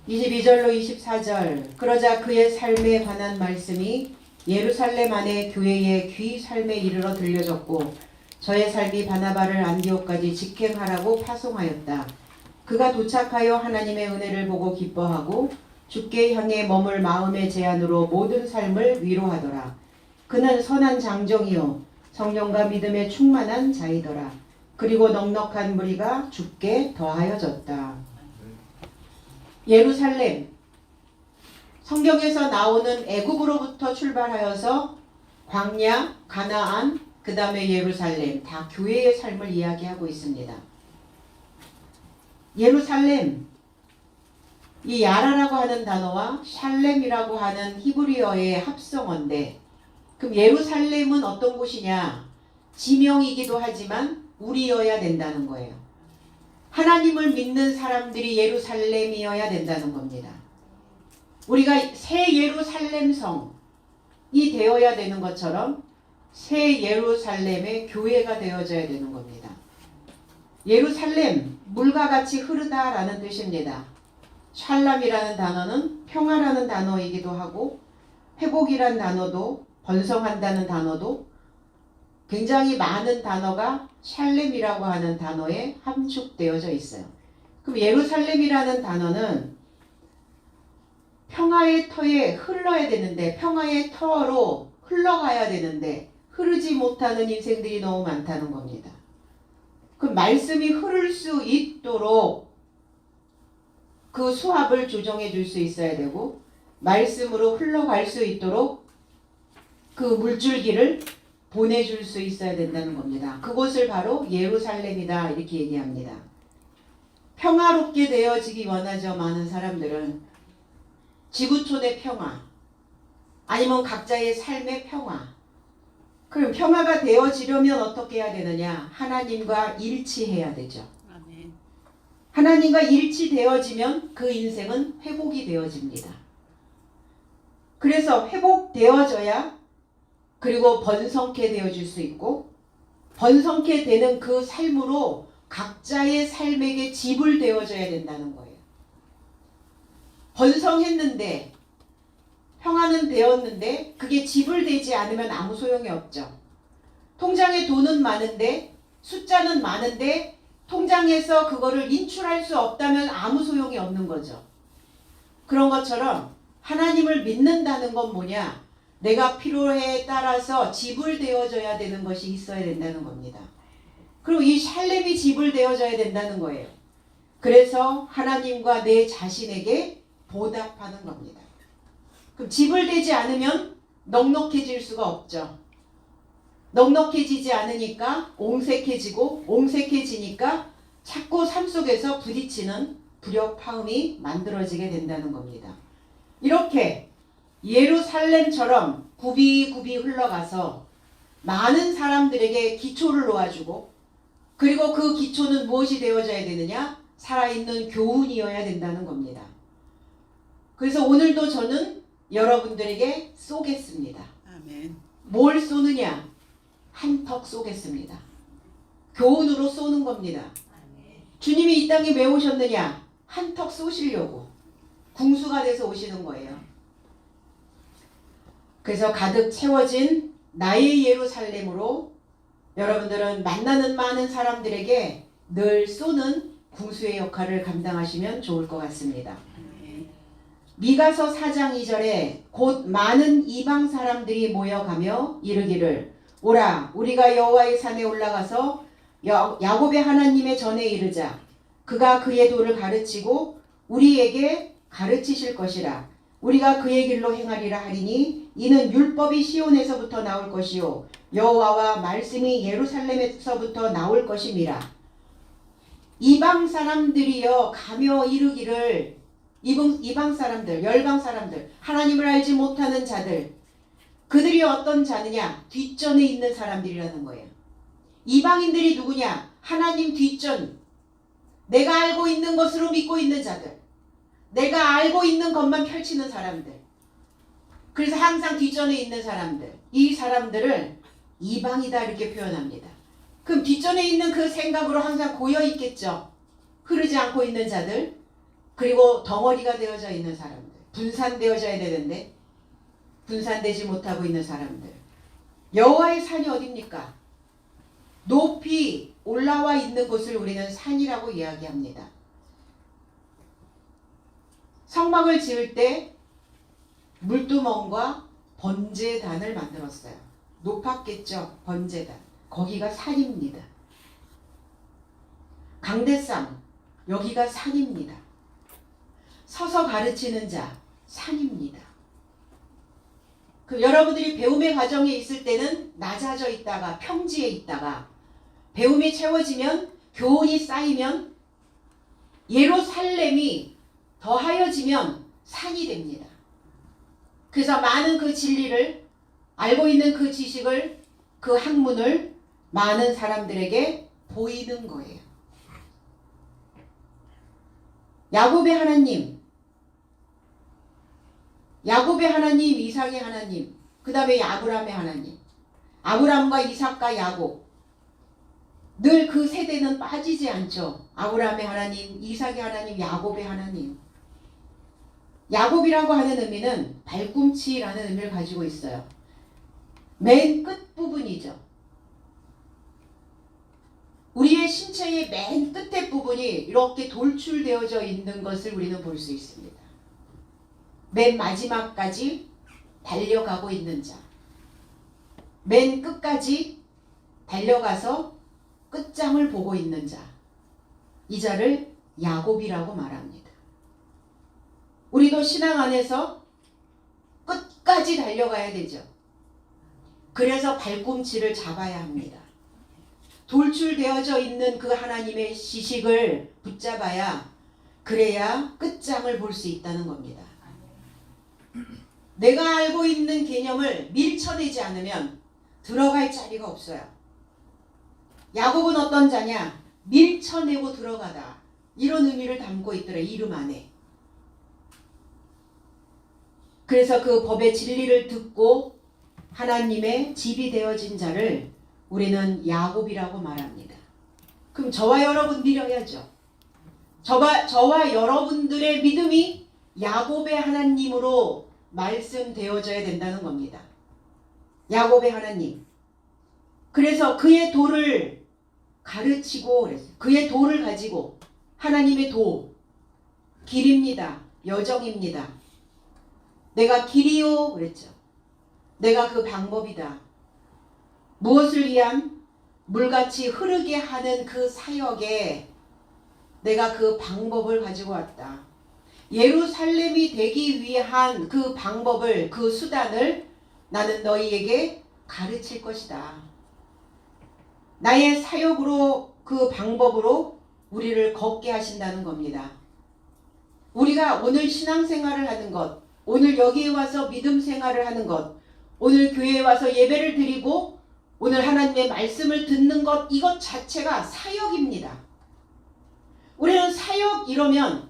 22절로 24절. 그러자 그의 삶에 관한 말씀이 예루살렘 안에 교회의 귀 삶에 이르러 들려졌고 저의 삶이 바나바를 안디옥까지 직행하라고 파송하였다. 그가 도착하여 하나님의 은혜를 보고 기뻐하고 주께 향해 머물 마음의 제안으로 모든 삶을 위로하더라. 그는 선한 장정이요 성령과 믿음에 충만한 자이더라. 그리고 넉넉한 무리가 주께 더하여졌다. 예루살렘, 성경에서 나오는 애굽으로부터 출발하여서 광야, 가나안, 그 다음에 예루살렘, 다 교회의 삶을 이야기하고 있습니다. 예루살렘, 이 야라라고 하는 단어와 샬렘이라고 하는 히브리어의 합성어인데, 그럼 예루살렘은 어떤 곳이냐? 지명이기도 하지만 우리여야 된다는 거예요. 하나님을 믿는 사람들이 예루살렘이어야 된다는 겁니다. 우리가 새 예루살렘 성이 되어야 되는 것처럼 새 예루살렘의 교회가 되어져야 되는 겁니다. 예루살렘, 물과 같이 흐르다라는 뜻입니다. 샬람이라는 단어는 평화라는 단어이기도 하고 회복이란 단어도 번성한다는 단어도 굉장히 많은 단어가 샬렘이라고 하는 단어에 함축되어져 있어요. 그럼 예루살렘이라는 단어는 평화의 터에 흘러야 되는데 평화의 터로 흘러가야 되는데 흐르지 못하는 인생들이 너무 많다는 겁니다. 그 말씀이 흐를 수 있도록 그 수압을 조정해 줄 수 있어야 되고 말씀으로 흘러갈 수 있도록 그 물줄기를 보내줄 수 있어야 된다는 겁니다. 그곳을 바로 예루살렘이다 이렇게 얘기합니다. 평화롭게 되어지기 원하죠. 많은 사람들은 지구촌의 평화 아니면 각자의 삶의 평화. 그럼 평화가 되어지려면 어떻게 해야 되느냐? 하나님과 일치해야 되죠. 아멘. 하나님과 일치되어지면 그 인생은 회복이 되어집니다. 그래서 회복되어져야 그리고 번성케 되어질 수 있고 번성케 되는 그 삶으로 각자의 삶에게 지불되어져야 된다는 거예요. 번성했는데 평화는 되었는데 그게 지불되지 않으면 아무 소용이 없죠. 통장에 돈은 많은데 숫자는 많은데 통장에서 그거를 인출할 수 없다면 아무 소용이 없는 거죠. 그런 것처럼 하나님을 믿는다는 건 뭐냐? 내가 필요에 따라서 지불되어져야 되는 것이 있어야 된다는 겁니다. 그리고 이 샬렘이 지불되어져야 된다는 거예요. 그래서 하나님과 내 자신에게 보답하는 겁니다. 그럼 지불되지 않으면 넉넉해질 수가 없죠. 넉넉해지지 않으니까 옹색해지고 옹색해지니까 자꾸 삶 속에서 부딪히는 불협화음이 만들어지게 된다는 겁니다. 이렇게 예루살렘처럼 굽이굽이 흘러가서 많은 사람들에게 기초를 놓아주고 그리고 그 기초는 무엇이 되어져야 되느냐? 살아있는 교훈이어야 된다는 겁니다. 그래서 오늘도 저는 여러분들에게 쏘겠습니다. 아멘. 뭘 쏘느냐? 한턱 쏘겠습니다. 교훈으로 쏘는 겁니다. 아멘. 주님이 이 땅에 왜 오셨느냐? 한턱 쏘시려고 궁수가 돼서 오시는 거예요. 그래서 가득 채워진 나의 예루살렘으로 여러분들은 만나는 많은 사람들에게 늘 쏘는 궁수의 역할을 감당하시면 좋을 것 같습니다. 미가서 4장 2절에 곧 많은 이방 사람들이 모여가며 이르기를 오라 우리가 여호와의 산에 올라가서 야곱의 하나님의 전에 이르자 그가 그의 도를 가르치고 우리에게 가르치실 것이라 우리가 그의 길로 행하리라 하리니 이는 율법이 시온에서부터 나올 것이요 여호와와 말씀이 예루살렘에서부터 나올 것임이라. 이방 사람들이여 가며 이르기를 이방 사람들, 열방 사람들, 하나님을 알지 못하는 자들, 그들이 어떤 자느냐? 뒷전에 있는 사람들이라는 거예요. 이방인들이 누구냐? 하나님 뒷전, 내가 알고 있는 것으로 믿고 있는 자들, 내가 알고 있는 것만 펼치는 사람들, 그래서 항상 뒷전에 있는 사람들, 이 사람들을 이방이다 이렇게 표현합니다. 그럼 뒷전에 있는 그 생각으로 항상 고여 있겠죠. 흐르지 않고 있는 자들, 그리고 덩어리가 되어져 있는 사람들, 분산되어져야 되는데 분산되지 못하고 있는 사람들. 여호와의 산이 어디입니까? 높이 올라와 있는 곳을 우리는 산이라고 이야기합니다. 성막을 지을 때 물두멍과 번제단을 만들었어요. 높았겠죠. 번제단. 거기가 산입니다. 강대상, 여기가 산입니다. 서서 가르치는 자, 산입니다. 여러분들이 배움의 과정에 있을 때는 낮아져 있다가 평지에 있다가 배움이 채워지면 교훈이 쌓이면 예루살렘이 더하여지면 산이 됩니다. 그래서 많은 그 진리를 알고 있는 그 지식을 그 학문을 많은 사람들에게 보이는 거예요. 야곱의 하나님, 이삭의 하나님, 그 다음에 아브라함의 하나님, 아브라함과 이삭과 야곱, 늘 그 세대는 빠지지 않죠. 아브라함의 하나님, 이삭의 하나님, 야곱의 하나님. 야곱이라고 하는 의미는 발꿈치라는 의미를 가지고 있어요. 맨 끝부분이죠. 우리의 신체의 맨 끝에 부분이 이렇게 돌출되어져 있는 것을 우리는 볼 수 있습니다. 맨 마지막까지 달려가고 있는 자. 맨 끝까지 달려가서 끝장을 보고 있는 자. 이 자를 야곱이라고 말합니다. 우리도 신앙 안에서 끝까지 달려가야 되죠. 그래서 발꿈치를 잡아야 합니다. 돌출되어져 있는 그 하나님의 지식을 붙잡아야 그래야 끝장을 볼 수 있다는 겁니다. 내가 알고 있는 개념을 밀쳐내지 않으면 들어갈 자리가 없어요. 야곱은 어떤 자냐? 밀쳐내고 들어가다. 이런 의미를 담고 있더래, 이름 안에. 그래서 그 법의 진리를 듣고 하나님의 집이 되어진 자를 우리는 야곱이라고 말합니다. 그럼 저와 여러분 믿어야죠. 저와 여러분들의 믿음이 야곱의 하나님으로 말씀되어져야 된다는 겁니다. 야곱의 하나님. 그래서 그의 도를 가르치고 그랬어요. 그의 도를 가지고 하나님의 도, 길입니다. 여정입니다. 내가 길이요 그랬죠. 내가 그 방법이다. 무엇을 위한? 물같이 흐르게 하는 그 사역에 내가 그 방법을 가지고 왔다. 예루살렘이 되기 위한 그 방법을, 그 수단을 나는 너희에게 가르칠 것이다. 나의 사역으로 그 방법으로 우리를 걷게 하신다는 겁니다. 우리가 오늘 신앙생활을 하는 것, 오늘 여기에 와서 믿음 생활을 하는 것, 오늘 교회에 와서 예배를 드리고 오늘 하나님의 말씀을 듣는 것, 이것 자체가 사역입니다. 우리는 사역 이러면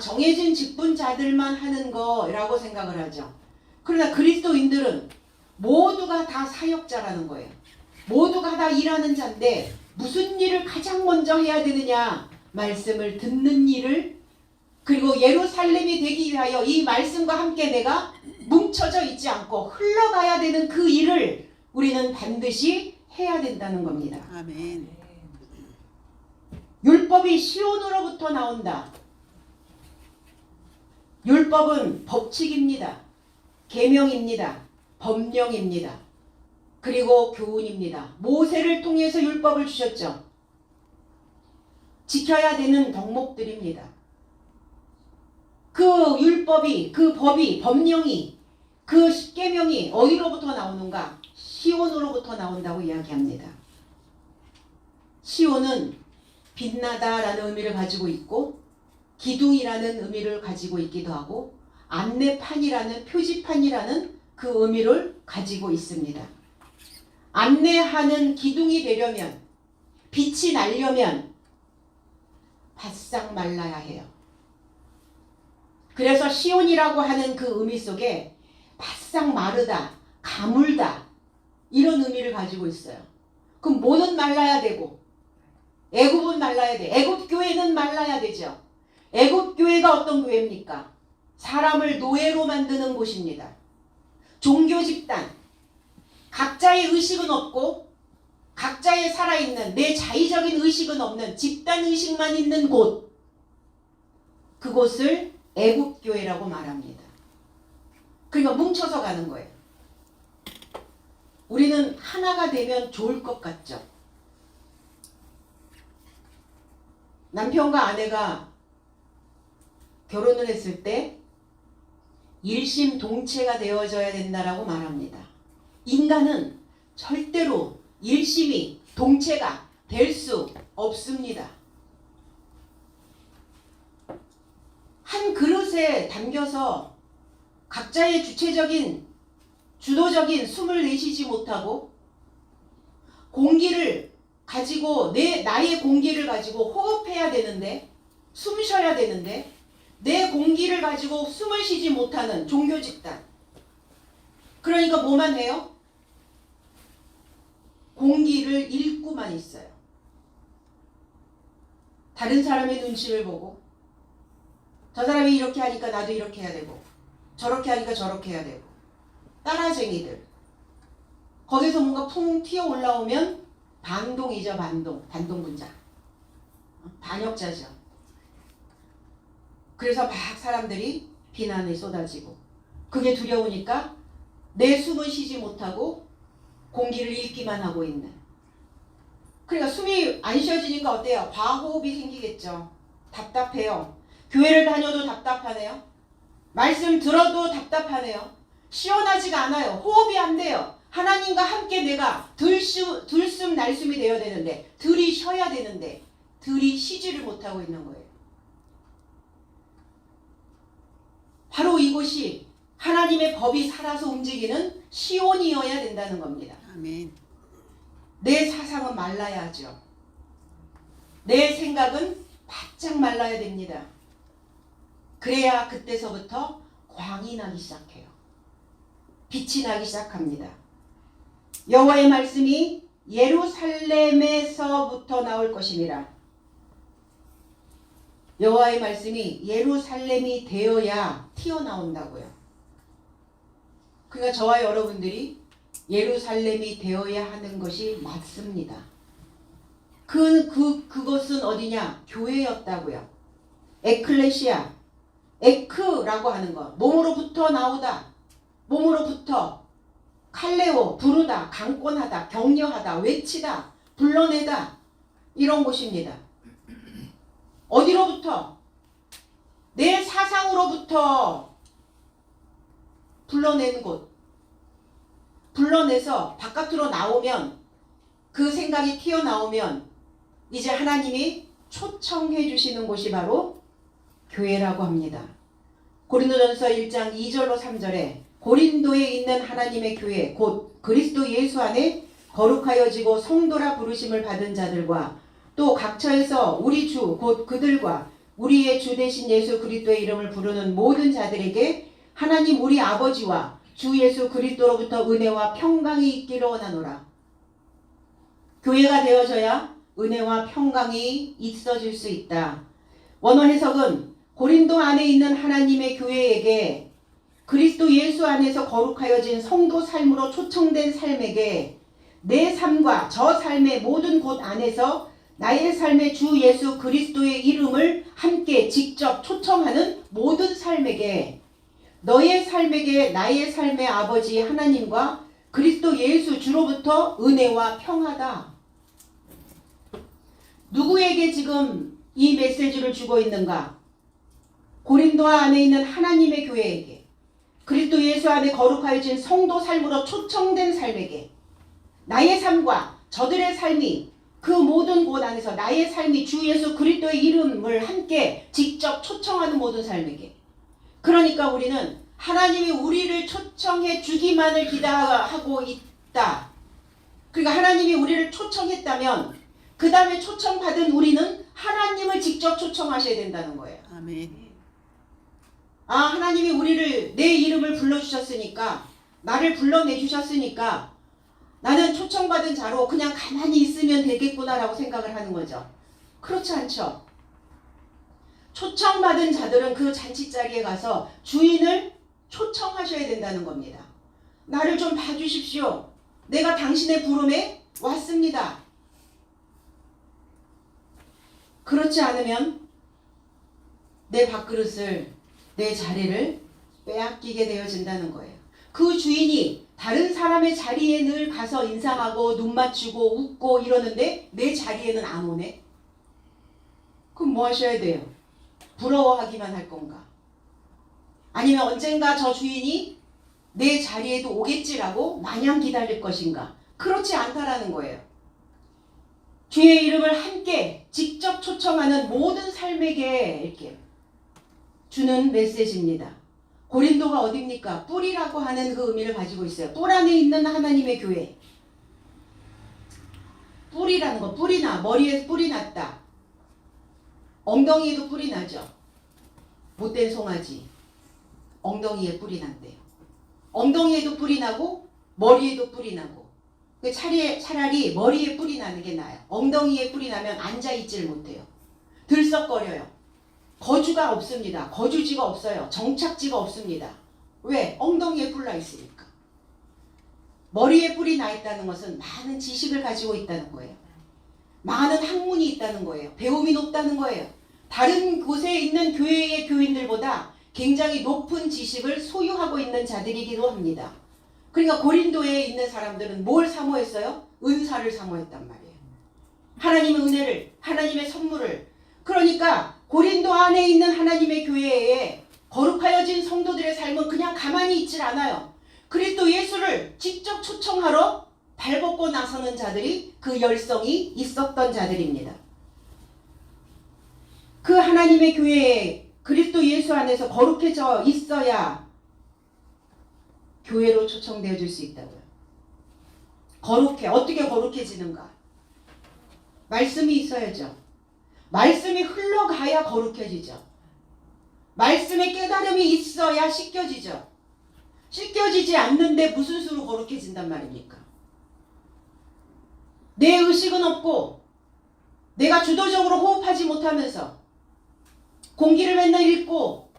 정해진 직분자들만 하는 거라고 생각을 하죠. 그러나 그리스도인들은 모두가 다 사역자라는 거예요. 모두가 다 일하는 자인데 무슨 일을 가장 먼저 해야 되느냐? 말씀을 듣는 일을, 그리고 예루살렘이 되기 위하여 이 말씀과 함께 내가 뭉쳐져 있지 않고 흘러가야 되는 그 일을 우리는 반드시 해야 된다는 겁니다. 아멘. 율법이 시온으로부터 나온다. 율법은 법칙입니다. 계명입니다. 법령입니다. 그리고 교훈입니다. 모세를 통해서 율법을 주셨죠. 지켜야 되는 덕목들입니다. 그 율법이, 그 법이, 법령이, 그 십계명이 어디로부터 나오는가? 시온으로부터 나온다고 이야기합니다. 시온은 빛나다라는 의미를 가지고 있고 기둥이라는 의미를 가지고 있기도 하고 안내판이라는, 표지판이라는 그 의미를 가지고 있습니다. 안내하는 기둥이 되려면, 빛이 나려면 바싹 말라야 해요. 그래서 시온이라고 하는 그 의미 속에 바싹 마르다, 가물다, 이런 의미를 가지고 있어요. 그럼 뭐는 말라야 되고, 애굽은 말라야 돼. 애굽 교회는 말라야 되죠. 애굽 교회가 어떤 교회입니까? 사람을 노예로 만드는 곳입니다. 종교 집단, 각자의 의식은 없고 각자의 살아있는 내 자의적인 의식은 없는 집단 의식만 있는 곳, 그곳을 애굽 교회라고 말합니다. 그러니까 뭉쳐서 가는 거예요. 우리는 하나가 되면 좋을 것 같죠. 남편과 아내가 결혼을 했을 때 일심동체가 되어져야 된다라고 말합니다. 인간은 절대로 일심이 동체가 될 수 없습니다. 한 그릇에 담겨서 각자의 주도적인 숨을 내쉬지 못하고 공기를 가지고 나의 공기를 가지고 호흡해야 되는데, 숨 쉬어야 되는데 내 공기를 가지고 숨을 쉬지 못하는 종교 집단. 그러니까 뭐만 해요? 공기를 읽고만 있어요. 다른 사람의 눈치를 보고, 저 사람이 이렇게 하니까 나도 이렇게 해야 되고, 저렇게 하니까 저렇게 해야 되고, 따라쟁이들. 거기서 뭔가 풍 튀어 올라오면 반동이죠. 반동분자. 반역자죠. 그래서 막 사람들이 비난이 쏟아지고, 그게 두려우니까 내 숨은 쉬지 못하고 공기를 읽기만 하고 있는. 그러니까 숨이 안 쉬어지니까 어때요? 과호흡이 생기겠죠. 답답해요. 교회를 다녀도 답답하네요. 말씀 들어도 답답하네요. 시원하지가 않아요. 호흡이 안 돼요. 하나님과 함께 내가 들숨 날숨이 되어야 되는데, 들이 쉬어야 되는데 들이 쉬지를 못하고 있는 거예요. 바로 이곳이 하나님의 법이 살아서 움직이는 시온이어야 된다는 겁니다. 아멘. 내 사상은 말라야 하죠. 내 생각은 바짝 말라야 됩니다. 그래야 그때서부터 광이 나기 시작해요. 빛이 나기 시작합니다. 여호와의 말씀이 예루살렘에서부터 나올 것이니라. 여호와의 말씀이 예루살렘이 되어야 튀어나온다고요. 그러니까 저와 여러분들이 예루살렘이 되어야 하는 것이 맞습니다. 그것은 어디냐? 교회였다고요. 에클레시아, 에크라고 하는 것, 몸으로부터 나오다, 몸으로부터 칼레오, 부르다, 강권하다, 격려하다, 외치다, 불러내다, 이런 곳입니다. 어디로부터? 내 사상으로부터 불러낸 곳. 불러내서 바깥으로 나오면, 그 생각이 튀어나오면 이제 하나님이 초청해 주시는 곳이 바로 교회라고 합니다. 고린도전서 1장 2절로 3절에 고린도에 있는 하나님의 교회 곧 그리스도 예수 안에 거룩하여지고 성도라 부르심을 받은 자들과 또 각처에서 우리 주 곧 그들과 우리의 주 되신 예수 그리스도의 이름을 부르는 모든 자들에게 하나님 우리 아버지와 주 예수 그리스도로부터 은혜와 평강이 있기를 원하노라. 교회가 되어져야 은혜와 평강이 있어질 수 있다. 원어 해석은 고린도 안에 있는 하나님의 교회에게 그리스도 예수 안에서 거룩하여진 성도 삶으로 초청된 삶에게 내 삶과 저 삶의 모든 곳 안에서 나의 삶의 주 예수 그리스도의 이름을 함께 직접 초청하는 모든 삶에게, 너의 삶에게 나의 삶의 아버지 하나님과 그리스도 예수 주로부터 은혜와 평화다. 누구에게 지금 이 메시지를 주고 있는가? 고린도 안에 있는 하나님의 교회에게, 그리스도 예수 안에 거룩하여진 성도 삶으로 초청된 삶에게, 나의 삶과 저들의 삶이 그 모든 곳 안에서 나의 삶이 주 예수 그리스도의 이름을 함께 직접 초청하는 모든 삶에게. 그러니까 우리는 하나님이 우리를 초청해 주기만을 기다하고 있다. 그러니까 하나님이 우리를 초청했다면 그 다음에 초청받은 우리는 하나님을 직접 초청하셔야 된다는 거예요. 아멘. 하나님이 우리를, 내 이름을 불러주셨으니까, 나를 불러내주셨으니까 나는 초청받은 자로 그냥 가만히 있으면 되겠구나라고 생각을 하는 거죠. 그렇지 않죠. 초청받은 자들은 그 잔치자리에 가서 주인을 초청하셔야 된다는 겁니다. 나를 좀 봐주십시오. 내가 당신의 부름에 왔습니다. 그렇지 않으면 내 밥그릇을, 내 자리를 빼앗기게 되어진다는 거예요. 그 주인이 다른 사람의 자리에 늘 가서 인사하고 눈 맞추고 웃고 이러는데 내 자리에는 안 오네? 그럼 뭐 하셔야 돼요? 부러워하기만 할 건가? 아니면 언젠가 저 주인이 내 자리에도 오겠지라고 마냥 기다릴 것인가? 그렇지 않다라는 거예요. 주의 이름을 함께 직접 초청하는 모든 삶에게 이렇게 주는 메시지입니다. 고린도가 어딥니까? 뿔이라고 하는 그 의미를 가지고 있어요. 뿔 안에 있는 하나님의 교회. 뿔이라는 거, 뿔이 나, 머리에 뿔이 났다. 엉덩이에도 뿔이 나죠. 못된 송아지. 엉덩이에 뿔이 난대요. 엉덩이에도 뿔이 나고 머리에도 뿔이 나고. 차라리 머리에 뿔이 나는 게 나아요. 엉덩이에 뿔이 나면 앉아있질 못해요. 들썩거려요. 거주가 없습니다. 거주지가 없어요. 정착지가 없습니다. 왜? 엉덩이에 뿔 나 있으니까. 머리에 뿔이 나 있다는 것은 많은 지식을 가지고 있다는 거예요. 많은 학문이 있다는 거예요. 배움이 높다는 거예요. 다른 곳에 있는 교회의 교인들보다 굉장히 높은 지식을 소유하고 있는 자들이기도 합니다. 그러니까 고린도에 있는 사람들은 뭘 사모했어요? 은사를 사모했단 말이에요. 하나님의 은혜를, 하나님의 선물을. 그러니까 고린도 안에 있는 하나님의 교회에 거룩하여진 성도들의 삶은 그냥 가만히 있질 않아요. 그리스도 예수를 직접 초청하러 발벗고 나서는 자들이 그 열성이 있었던 자들입니다. 그 하나님의 교회에 그리스도 예수 안에서 거룩해져 있어야 교회로 초청되어 줄 수 있다고요. 거룩해. 어떻게 거룩해지는가? 말씀이 있어야죠. 말씀이 흘러가야 거룩해지죠. 말씀의 깨달음이 있어야 씻겨지죠. 씻겨지지 않는데 무슨 수로 거룩해진단 말입니까? 내 의식은 없고 내가 주도적으로 호흡하지 못하면서 공기를 맨날 읽고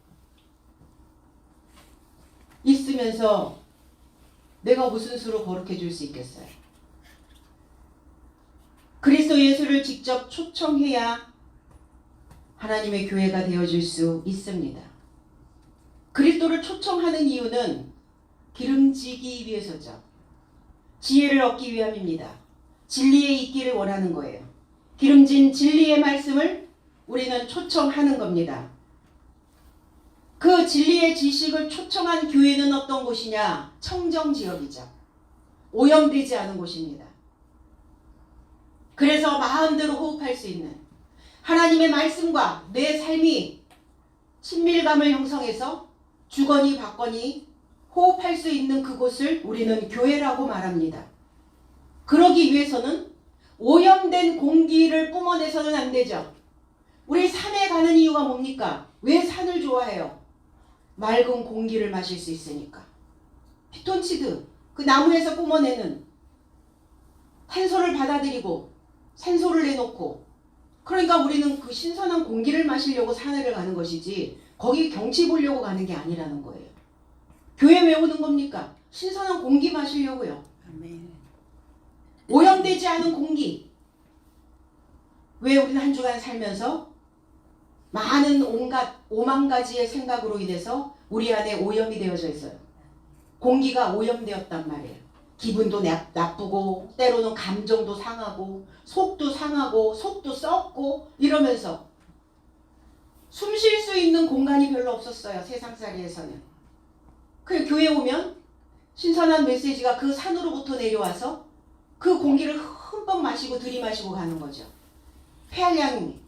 있으면서 내가 무슨 수로 거룩해질 수 있겠어요? 그리스도 예수를 직접 초청해야 하나님의 교회가 되어줄 수 있습니다. 그리스도를 초청하는 이유는 기름지기 위해서죠. 지혜를 얻기 위함입니다. 진리에 있기를 원하는 거예요. 기름진 진리의 말씀을 우리는 초청하는 겁니다. 그 진리의 지식을 초청한 교회는 어떤 곳이냐? 청정지역이죠. 오염되지 않은 곳입니다. 그래서 마음대로 호흡할 수 있는 하나님의 말씀과 내 삶이 친밀감을 형성해서 주거니 받거니 호흡할 수 있는 그곳을 우리는 교회라고 말합니다. 그러기 위해서는 오염된 공기를 뿜어내서는 안 되죠. 우리 산에 가는 이유가 뭡니까? 왜 산을 좋아해요? 맑은 공기를 마실 수 있으니까. 피톤치드, 그 나무에서 뿜어내는 탄소를 받아들이고 산소를 내놓고, 그러니까 우리는 그 신선한 공기를 마시려고 산에를 가는 것이지 거기 경치 보려고 가는 게 아니라는 거예요. 교회 왜 오는 겁니까? 신선한 공기 마시려고요. 아멘. 오염되지 않은 공기. 왜 우리는 한 주간 살면서 많은 온갖 5만 가지의 생각으로 인해서 우리 안에 오염이 되어져 있어요. 공기가 오염되었단 말이에요. 기분도 나쁘고 때로는 감정도 상하고 속도 상하고 속도 썩고 이러면서 숨 쉴 수 있는 공간이 별로 없었어요. 세상살이에서는. 그 교회 오면 신선한 메시지가 그 산으로부터 내려와서 그 공기를 흠뻑 마시고 들이마시고 가는 거죠. 폐활량이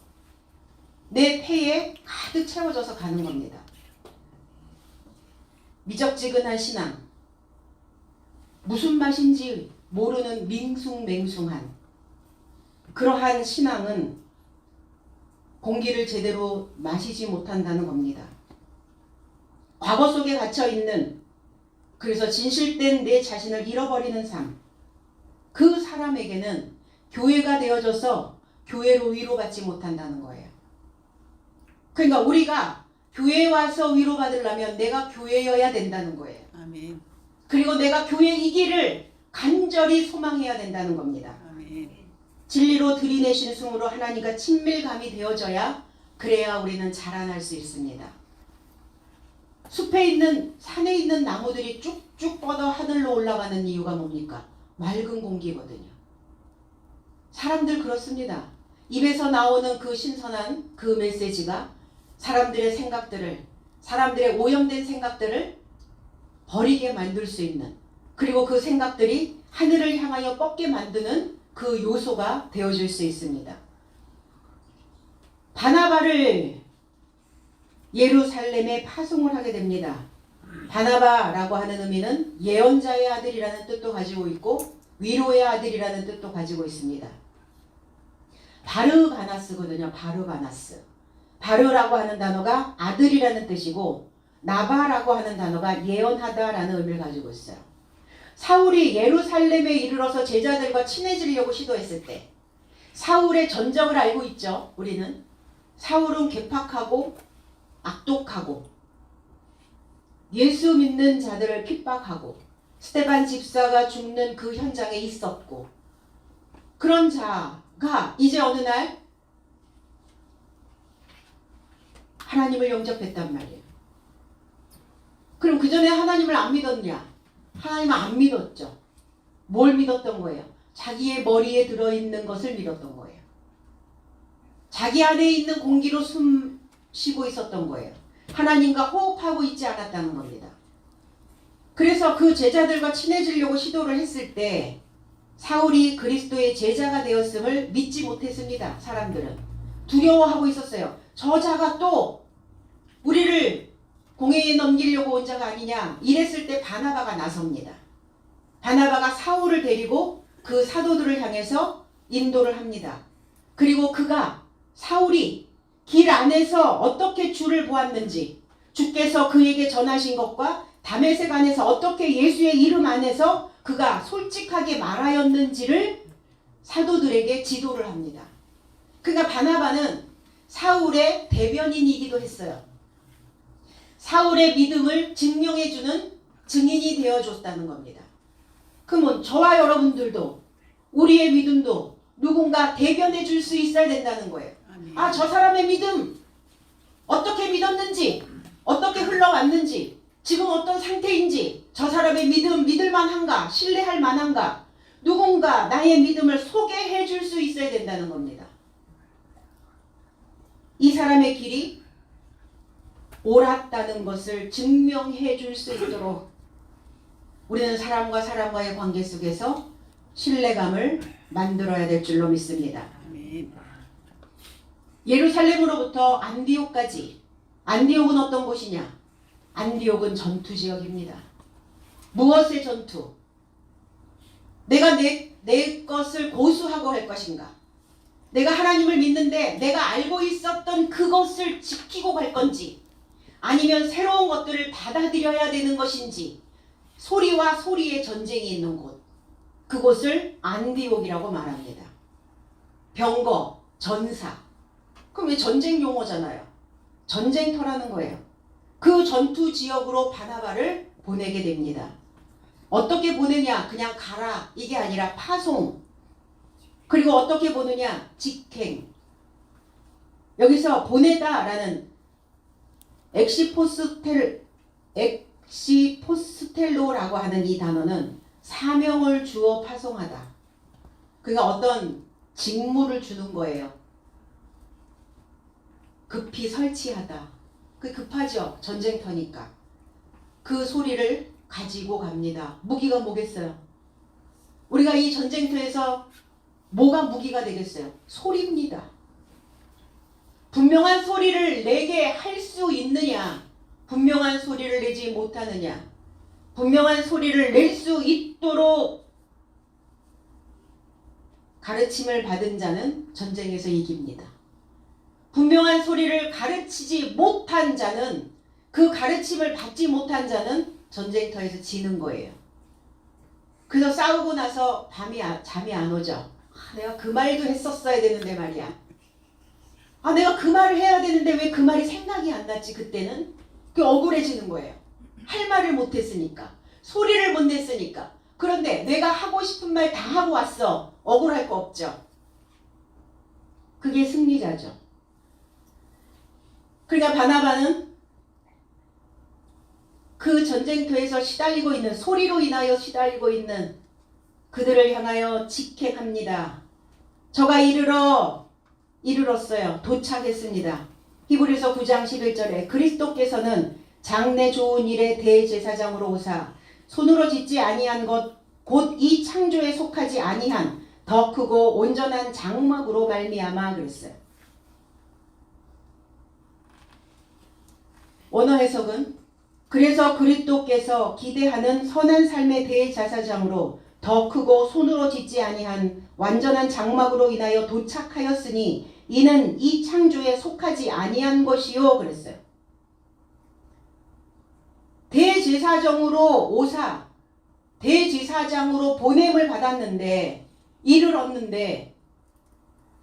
내 폐에 가득 채워져서 가는 겁니다. 미적지근한 신앙, 무슨 맛인지 모르는 밍숭맹숭한 그러한 신앙은 공기를 제대로 마시지 못한다는 겁니다. 과거 속에 갇혀있는, 그래서 진실된 내 자신을 잃어버리는 삶, 그 사람에게는 교회가 되어져서 교회로 위로받지 못한다는 거예요. 그러니까 우리가 교회에 와서 위로받으려면 내가 교회여야 된다는 거예요. 아멘. 그리고 내가 교회이기를 간절히 소망해야 된다는 겁니다. 아멘. 진리로 들이내신 숨으로 하나님과 친밀감이 되어져야 그래야 우리는 자라날 수 있습니다. 숲에 있는 산에 있는 나무들이 쭉쭉 뻗어 하늘로 올라가는 이유가 뭡니까? 맑은 공기거든요. 사람들 그렇습니다. 입에서 나오는 그 신선한 그 메시지가 사람들의 생각들을, 사람들의 오염된 생각들을 버리게 만들 수 있는, 그리고 그 생각들이 하늘을 향하여 뻗게 만드는 그 요소가 되어줄 수 있습니다. 바나바를 예루살렘에 파송을 하게 됩니다. 바나바라고 하는 의미는 예언자의 아들이라는 뜻도 가지고 있고 위로의 아들이라는 뜻도 가지고 있습니다. 바르바나스거든요. 바르바나스. 바르라고 하는 단어가 아들이라는 뜻이고 나바라고 하는 단어가 예언하다라는 의미를 가지고 있어요. 사울이 예루살렘에 이르러서 제자들과 친해지려고 시도했을 때 사울의 전적을 알고 있죠. 우리는 사울은 괴팍하고 악독하고 예수 믿는 자들을 핍박하고 스데반 집사가 죽는 그 현장에 있었고 그런 자가 이제 어느 날 하나님을 영접했단 말이에요. 그럼 그 전에 하나님을 안 믿었냐? 하나님을 안 믿었죠. 뭘 믿었던 거예요? 자기의 머리에 들어있는 것을 믿었던 거예요. 자기 안에 있는 공기로 숨 쉬고 있었던 거예요. 하나님과 호흡하고 있지 않았다는 겁니다. 그래서 그 제자들과 친해지려고 시도를 했을 때 사울이 그리스도의 제자가 되었음을 믿지 못했습니다. 사람들은 두려워하고 있었어요. 저 자가 또 우리를 공회에 넘기려고 온 자가 아니냐. 이랬을 때 바나바가 나섭니다. 바나바가 사울을 데리고 그 사도들을 향해서 인도를 합니다. 그리고 그가 사울이 길 안에서 어떻게 주를 보았는지, 주께서 그에게 전하신 것과 다메섹 안에서 어떻게 예수의 이름 안에서 그가 솔직하게 말하였는지를 사도들에게 지도를 합니다. 그러니까 바나바는 사울의 대변인이기도 했어요. 사울의 믿음을 증명해주는 증인이 되어줬다는 겁니다. 그러면 저와 여러분들도 우리의 믿음도 누군가 대변해줄 수 있어야 된다는 거예요. 아, 저 사람의 믿음 어떻게 믿었는지, 어떻게 흘러왔는지, 지금 어떤 상태인지, 저 사람의 믿음 믿을 만한가, 신뢰할 만한가, 누군가 나의 믿음을 소개해 줄 수 있어야 된다는 겁니다. 이 사람의 길이 옳았다는 것을 증명해 줄 수 있도록 우리는 사람과 사람과의 관계 속에서 신뢰감을 만들어야 될 줄로 믿습니다. 예루살렘으로부터 안디옥까지. 안디옥은 어떤 곳이냐? 안디옥은 전투 지역입니다. 무엇의 전투? 내가 내 것을 고수하고 할 것인가? 내가 하나님을 믿는데 내가 알고 있었던 그것을 지키고 갈 건지, 아니면 새로운 것들을 받아들여야 되는 것인지, 소리와 소리의 전쟁이 있는 곳, 그곳을 안디옥이라고 말합니다. 병거, 전사. 그럼 왜 전쟁 용어잖아요. 전쟁터라는 거예요. 그 전투 지역으로 바나바를 보내게 됩니다. 어떻게 보내냐? 그냥 가라 이게 아니라 파송. 그리고 어떻게 보느냐? 직행. 여기서 보내다라는 엑시포스텔로라고 하는 이 단어는 사명을 주어 파송하다. 그러니까 어떤 직무를 주는 거예요. 급히 설치하다. 그 급하죠. 전쟁터니까. 그 소리를 가지고 갑니다. 무기가 뭐겠어요? 우리가 이 전쟁터에서 뭐가 무기가 되겠어요? 소리입니다. 분명한 소리를 내게 할 수 있느냐? 분명한 소리를 내지 못하느냐? 분명한 소리를 낼 수 있도록 가르침을 받은 자는 전쟁에서 이깁니다. 분명한 소리를 가르치지 못한 자는, 그 가르침을 받지 못한 자는 전쟁터에서 지는 거예요. 그래서 싸우고 나서 잠이 안 오죠. 내가 그 말도 했었어야 되는데 말이야. 아, 내가 그 말을 해야 되는데 왜 그 말이 생각이 안 났지 그때는? 그 억울해지는 거예요. 할 말을 못했으니까. 소리를 못 냈으니까. 그런데 내가 하고 싶은 말 다 하고 왔어. 억울할 거 없죠. 그게 승리자죠. 그러니까 바나바는 그 전쟁터에서 시달리고 있는, 소리로 인하여 시달리고 있는 그들을 향하여 직행합니다. 저가 이르렀어요. 도착했습니다. 히브리서 9장 11절에 그리스도께서는 장래 좋은 일의 대제사장으로 오사 손으로 짓지 아니한 것 곧 이 창조에 속하지 아니한 더 크고 온전한 장막으로 말미암아 그랬어요. 원어 해석은 그래서 그리스도께서 기대하는 선한 삶의 대제사장으로 더 크고 손으로 짓지 아니한 완전한 장막으로 인하여 도착하였으니 이는 이 창조에 속하지 아니한 것이요 그랬어요. 대제사장으로 오사, 대제사장으로 보냄을 받았는데 일을 얻는데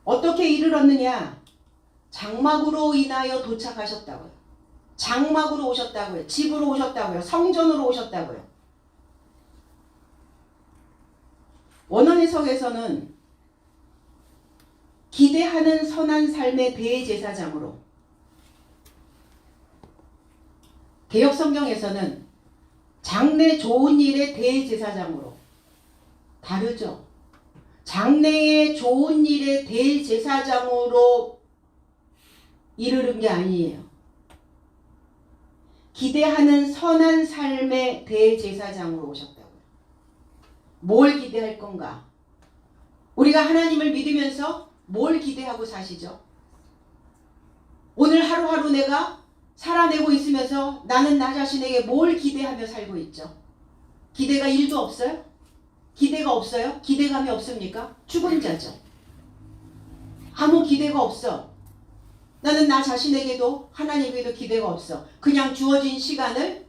어떻게 일을 얻느냐? 장막으로 인하여 도착하셨다고요. 장막으로 오셨다고요. 집으로 오셨다고요. 성전으로 오셨다고요. 원어 해석에서는 기대하는 선한 삶의 대제사장으로, 개역 성경에서는 장래 좋은 일의 대제사장으로, 다르죠. 장래의 좋은 일의 대제사장으로 이르는 게 아니에요. 기대하는 선한 삶의 대제사장으로 오셨다고요. 뭘 기대할 건가? 우리가 하나님을 믿으면서 뭘 기대하고 사시죠? 오늘 하루하루 내가 살아내고 있으면서 나는 나 자신에게 뭘 기대하며 살고 있죠? 기대가 1도 없어요? 기대가 없어요? 기대감이 없습니까? 죽은 자죠. 아무 기대가 없어. 나는 나 자신에게도 하나님에게도 기대가 없어. 그냥 주어진 시간을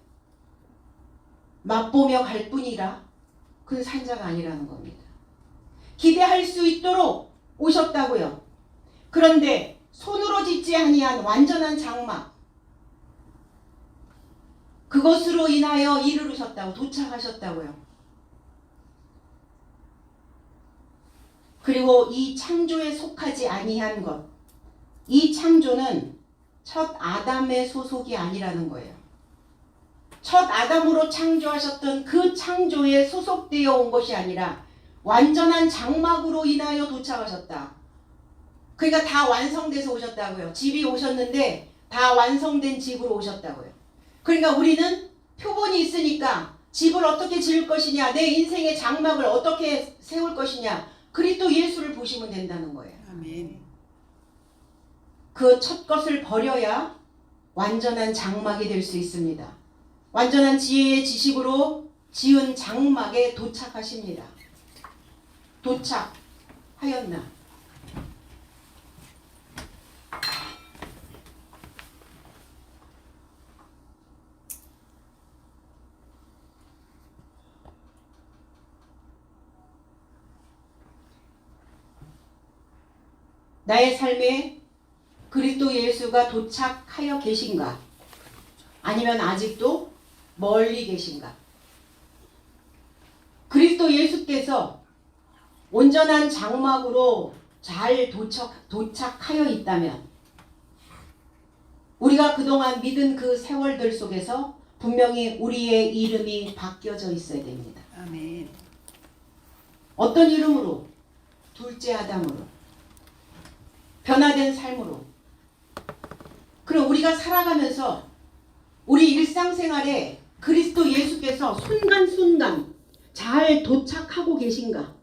맛보며 갈 뿐이라 그건 산자가 아니라는 겁니다. 기대할 수 있도록 오셨다고요. 그런데 손으로 짓지 아니한 완전한 장막, 그것으로 인하여 이르르셨다고, 도착하셨다고요. 그리고 이 창조에 속하지 아니한 것, 이 창조는 첫 아담의 소속이 아니라는 거예요. 첫 아담으로 창조하셨던 그 창조에 소속되어 온 것이 아니라 완전한 장막으로 인하여 도착하셨다. 그러니까 다 완성돼서 오셨다고요. 집이 오셨는데 다 완성된 집으로 오셨다고요. 그러니까 우리는 표본이 있으니까 집을 어떻게 지을 것이냐, 내 인생의 장막을 어떻게 세울 것이냐, 그리스도 예수를 보시면 된다는 거예요. 아멘. 그 첫 것을 버려야 완전한 장막이 될 수 있습니다. 완전한 지혜의 지식으로 지은 장막에 도착하십니다. 도착하였나? 나의 삶에 그리스도 예수가 도착하여 계신가? 아니면 아직도 멀리 계신가? 그리스도 예수께서 온전한 장막으로 잘 도착하여 있다면 우리가 그동안 믿은 그 세월들 속에서 분명히 우리의 이름이 바뀌어져 있어야 됩니다. 아멘. 어떤 이름으로? 둘째 아담으로. 변화된 삶으로. 그럼 우리가 살아가면서 우리 일상생활에 그리스도 예수께서 순간순간 잘 도착하고 계신가?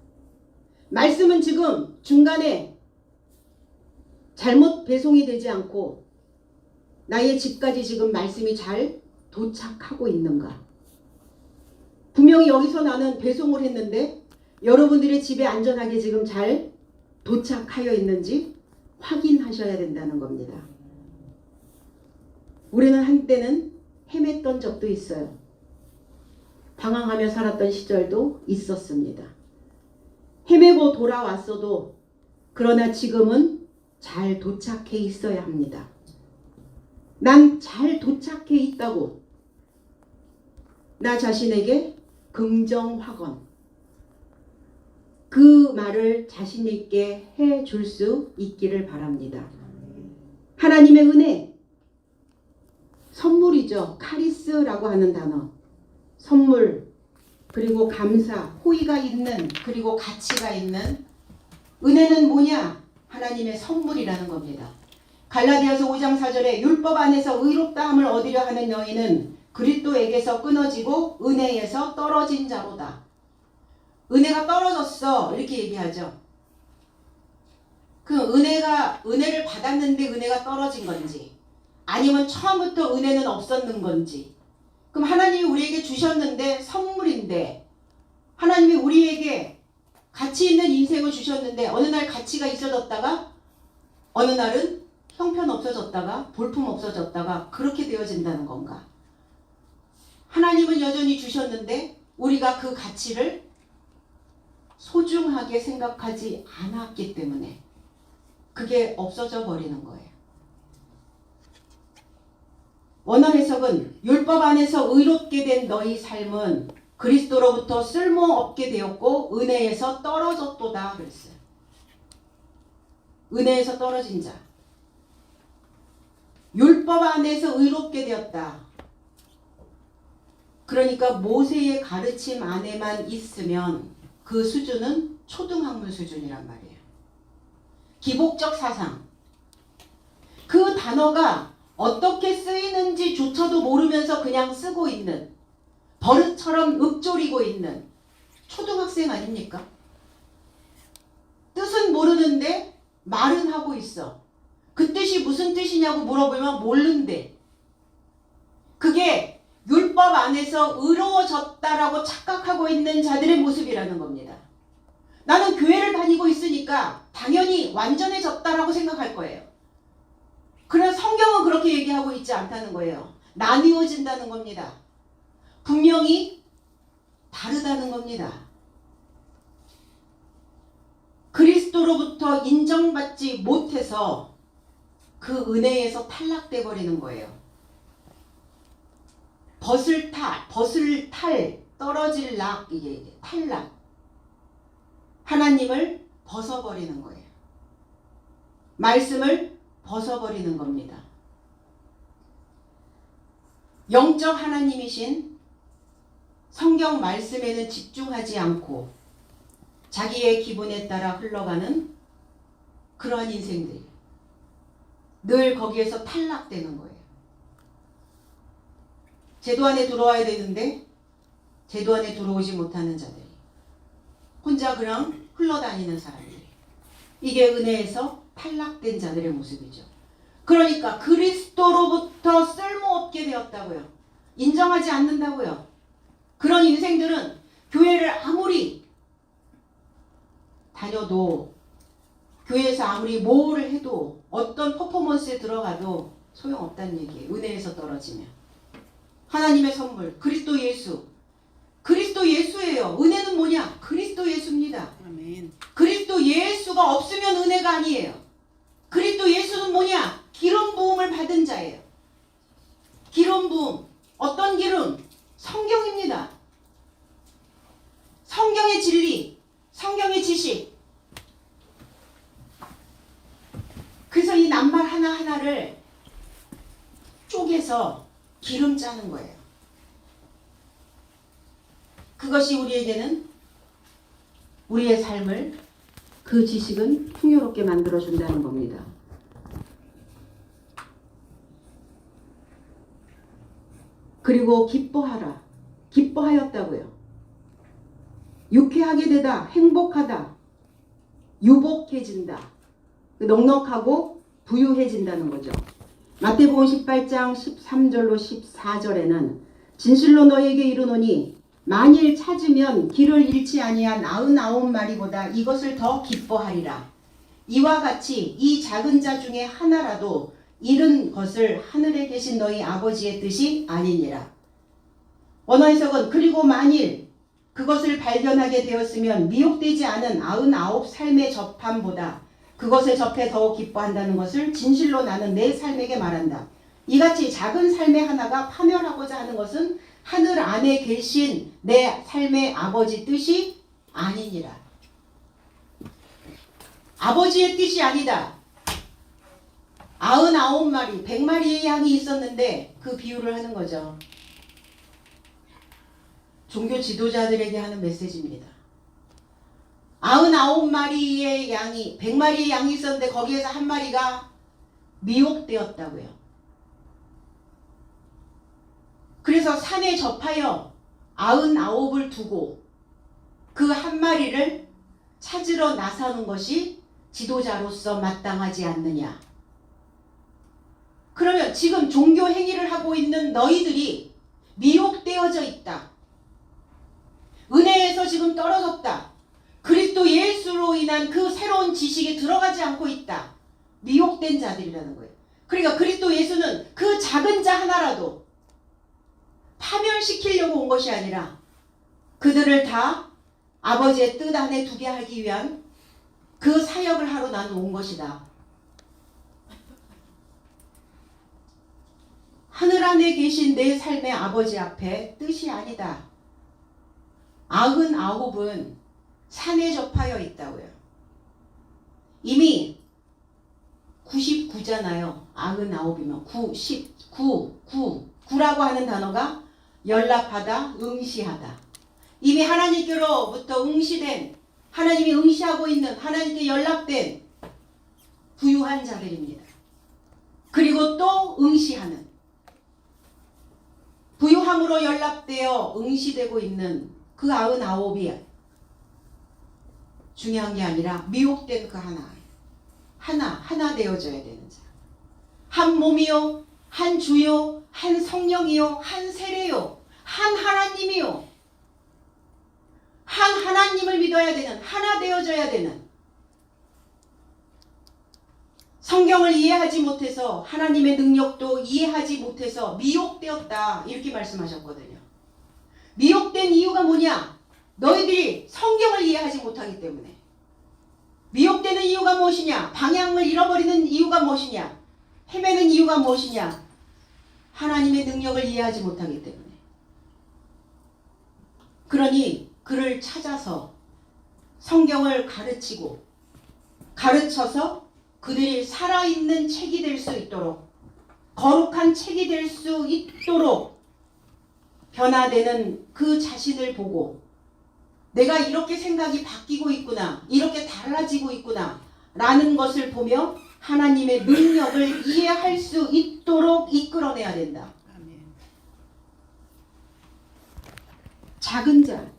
말씀은 지금 중간에 잘못 배송이 되지 않고 나의 집까지 지금 말씀이 잘 도착하고 있는가? 분명히 여기서 나는 배송을 했는데 여러분들의 집에 안전하게 지금 잘 도착하여 있는지 확인하셔야 된다는 겁니다. 우리는 한때는 헤맸던 적도 있어요. 방황하며 살았던 시절도 있었습니다. 헤매고 돌아왔어도 그러나 지금은 잘 도착해 있어야 합니다. 난 잘 도착해 있다고 나 자신에게 긍정 확언, 그 말을 자신 있게 해줄 수 있기를 바랍니다. 하나님의 은혜, 선물이죠. 카리스라고 하는 단어, 선물, 그리고 감사, 호의가 있는, 그리고 가치가 있는. 은혜는 뭐냐? 하나님의 선물이라는 겁니다. 갈라디아서 5장 4절에 율법 안에서 의롭다함을 얻으려 하는 너희는 그리스도에게서 끊어지고 은혜에서 떨어진 자로다. 은혜가 떨어졌어, 이렇게 얘기하죠. 그 은혜를 받았는데 은혜가 떨어진 건지, 아니면 처음부터 은혜는 없었는 건지. 그럼 하나님이 우리에게 주셨는데, 선물인데, 하나님이 우리에게 가치 있는 인생을 주셨는데 어느 날 가치가 있어졌다가 어느 날은 형편 없어졌다가 볼품 없어졌다가 그렇게 되어진다는 건가? 하나님은 여전히 주셨는데 우리가 그 가치를 소중하게 생각하지 않았기 때문에 그게 없어져 버리는 거예요. 원어 해석은 율법 안에서 의롭게 된 너희 삶은 그리스도로부터 쓸모없게 되었고 은혜에서 떨어졌도다 그랬어요. 은혜에서 떨어진 자. 율법 안에서 의롭게 되었다. 그러니까 모세의 가르침 안에만 있으면 그 수준은 초등학문 수준이란 말이에요. 기복적 사상. 그 단어가 어떻게 쓰이는지조차도 모르면서 그냥 쓰고 있는, 버릇처럼 읊조리고 있는 초등학생 아닙니까? 뜻은 모르는데 말은 하고 있어. 그 뜻이 무슨 뜻이냐고 물어보면 모른대. 그게 율법 안에서 의로워졌다라고 착각하고 있는 자들의 모습이라는 겁니다. 나는 교회를 다니고 있으니까 당연히 완전해졌다라고 생각할 거예요. 그러나 성경은 그렇게 얘기하고 있지 않다는 거예요. 나뉘어진다는 겁니다. 분명히 다르다는 겁니다. 그리스도로부터 인정받지 못해서 그 은혜에서 탈락돼 버리는 거예요. 벗을 탈, 떨어질 락, 이게 탈락. 하나님을 벗어버리는 거예요. 말씀을 벗어버리는 겁니다. 영적 하나님이신 성경 말씀에는 집중하지 않고 자기의 기분에 따라 흘러가는 그러한 인생들이 늘 거기에서 탈락되는 거예요. 제도 안에 들어와야 되는데 제도 안에 들어오지 못하는 자들이, 혼자 그냥 흘러다니는 사람들이, 이게 은혜에서 탈락된 자들의 모습이죠. 그러니까 그리스도로부터 쓸모없게 되었다고요. 인정하지 않는다고요. 그런 인생들은 교회를 아무리 다녀도, 교회에서 아무리 뭐를 해도, 어떤 퍼포먼스에 들어가도 소용없다는 얘기예요. 은혜에서 떨어지면. 하나님의 선물, 그리스도 예수. 그리스도 예수예요. 은혜는 뭐냐? 그리스도 예수입니다. 아멘. 그리스도 예수가 없으면 은혜가 아니에요. 그리스도 예수는 뭐냐? 기름 부음을 받은 자예요. 기름 부음. 어떤 기름? 성경입니다. 성경의 진리, 성경의 지식. 그래서 이 낱말 하나하나를 쪼개서 기름 짜는 거예요. 그것이 우리에게는, 우리의 삶을, 그 지식은 풍요롭게 만들어준다는 겁니다. 그리고 기뻐하라. 기뻐하였다고요. 유쾌하게 되다, 행복하다, 유복해진다, 넉넉하고 부유해진다는 거죠. 마태복음 18장 13절로 14절에는 진실로 너에게 이르노니 만일 찾으면 길을 잃지 아니한 99마리보다 이것을 더 기뻐하리라. 이와 같이 이 작은 자 중에 하나라도 잃은 것을 하늘에 계신 너희 아버지의 뜻이 아니니라. 원어 해석은 그리고 만일 그것을 발견하게 되었으면 미혹되지 않은 99 삶의 접함보다 그것에 접해 더욱 기뻐한다는 것을 진실로 나는 내 삶에게 말한다. 이같이 작은 삶의 하나가 파멸하고자 하는 것은 하늘 안에 계신 내 삶의 아버지 뜻이 아니니라. 아버지의 뜻이 아니다. 99마리, 100마리의 양이 있었는데 그 비유를 하는 거죠. 종교 지도자들에게 하는 메시지입니다. 99마리의 양이, 100마리의 양이 있었는데 거기에서 한 마리가 미혹되었다고요. 그래서 산에 접하여 99을 두고 그 한 마리를 찾으러 나서는 것이 지도자로서 마땅하지 않느냐. 그러면 지금 종교 행위를 하고 있는 너희들이 미혹되어져 있다. 은혜에서 지금 떨어졌다. 그리스도 예수로 인한 그 새로운 지식에 들어가지 않고 있다. 미혹된 자들이라는 거예요. 그러니까 그리스도 예수는 그 작은 자 하나라도 파멸시키려고 온 것이 아니라 그들을 다 아버지의 뜻 안에 두게 하기 위한 그 사역을 하러 나는 온 것이다. 하늘 안에 계신 내 삶의 아버지 앞에 뜻이 아니다. 99은 산에 접하여 있다고요. 이미 99잖아요. 99이면 9라고 하는 단어가 연락하다, 응시하다. 이미 하나님께로부터 응시된, 하나님이 응시하고 있는, 하나님께 연락된 부유한 자들입니다. 그리고 또 응시하는, 부유함으로 연락되어 응시되고 있는 그 99이 중요한 게 아니라 미혹된 그 하나 되어져야 되는 자. 한 몸이요, 한 주요, 한 성령이요, 한 세례요, 한 하나님이요. 한 하나님을 믿어야 되는, 하나 되어져야 되는, 성경을 이해하지 못해서 하나님의 능력도 이해하지 못해서 미혹되었다. 이렇게 말씀하셨거든요. 미혹된 이유가 뭐냐? 너희들이 성경을 이해하지 못하기 때문에. 미혹되는 이유가 무엇이냐? 방향을 잃어버리는 이유가 무엇이냐? 헤매는 이유가 무엇이냐? 하나님의 능력을 이해하지 못하기 때문에. 그러니 그를 찾아서 성경을 가르쳐서 그들이 살아있는 책이 될 수 있도록, 거룩한 책이 될 수 있도록 변화되는 그 자신을 보고 내가 이렇게 생각이 바뀌고 있구나, 이렇게 달라지고 있구나 라는 것을 보며 하나님의 능력을 이해할 수 있도록 이끌어내야 된다. 작은 자,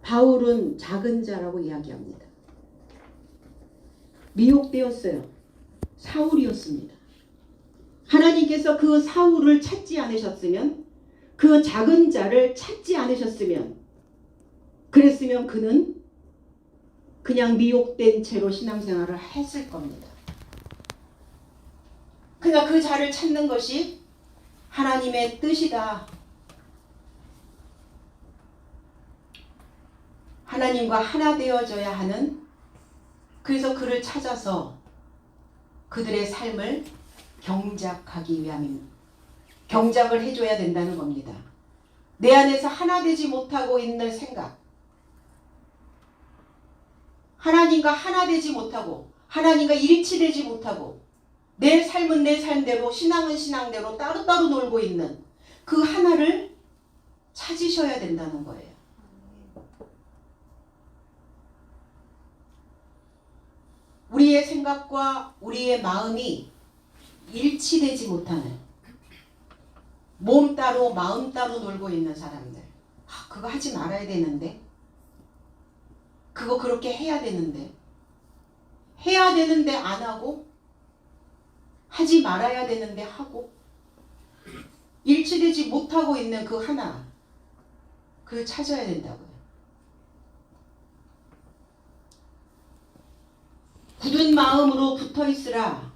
바울은 작은 자라고 이야기합니다. 미혹되었어요. 사울이었습니다. 하나님께서 그 사울을 찾지 않으셨으면, 그 작은 자를 찾지 않으셨으면, 그랬으면 그는 그냥 미혹된 채로 신앙생활을 했을 겁니다. 그러나 그 자를 찾는 것이 하나님의 뜻이다. 하나님과 하나 되어져야 하는, 그래서 그를 찾아서 그들의 삶을 경작하기 위함입니다. 경작을 해줘야 된다는 겁니다. 내 안에서 하나 되지 못하고 있는 생각, 하나님과 하나 되지 못하고 하나님과 일치되지 못하고 내 삶은 내 삶대로, 신앙은 신앙대로 따로따로 놀고 있는 그 하나를 찾으셔야 된다는 거예요. 우리의 생각과 우리의 마음이 일치되지 못하는, 몸 따로 마음 따로 놀고 있는 사람들, 그거 하지 말아야 되는데, 그거 그렇게 해야 되는데 안 하고, 하지 말아야 되는데 하고, 일치되지 못하고 있는 그 하나, 그걸 찾아야 된다고요. 굳은 마음으로 붙어있으라.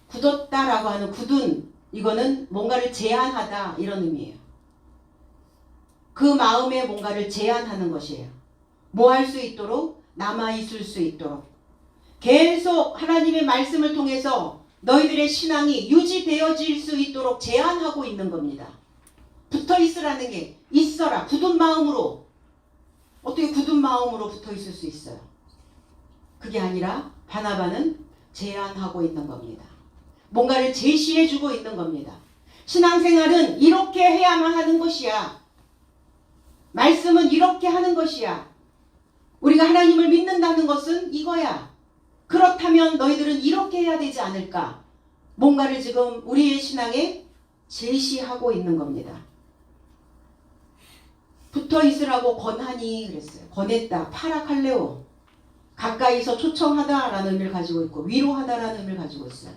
굳었다라고 하는 굳은, 이거는 뭔가를 제한하다 이런 의미예요. 그 마음에 뭔가를 제한하는 것이에요. 뭐 할 수 있도록? 남아있을 수 있도록. 계속 하나님의 말씀을 통해서 너희들의 신앙이 유지되어질 수 있도록 제한하고 있는 겁니다. 붙어 있으라는 게 있어라. 굳은 마음으로. 어떻게 굳은 마음으로 붙어 있을 수 있어요? 그게 아니라 바나바는 제한하고 있는 겁니다. 뭔가를 제시해주고 있는 겁니다. 신앙생활은 이렇게 해야만 하는 것이야. 말씀은 이렇게 하는 것이야. 우리가 하나님을 믿는다는 것은 이거야. 그렇다면 너희들은 이렇게 해야 되지 않을까? 뭔가를 지금 우리의 신앙에 제시하고 있는 겁니다. 붙어 있으라고 권하니 그랬어요. 권했다. 파라칼레오. 가까이서 초청하다라는 의미를 가지고 있고 위로하다라는 의미를 가지고 있어요.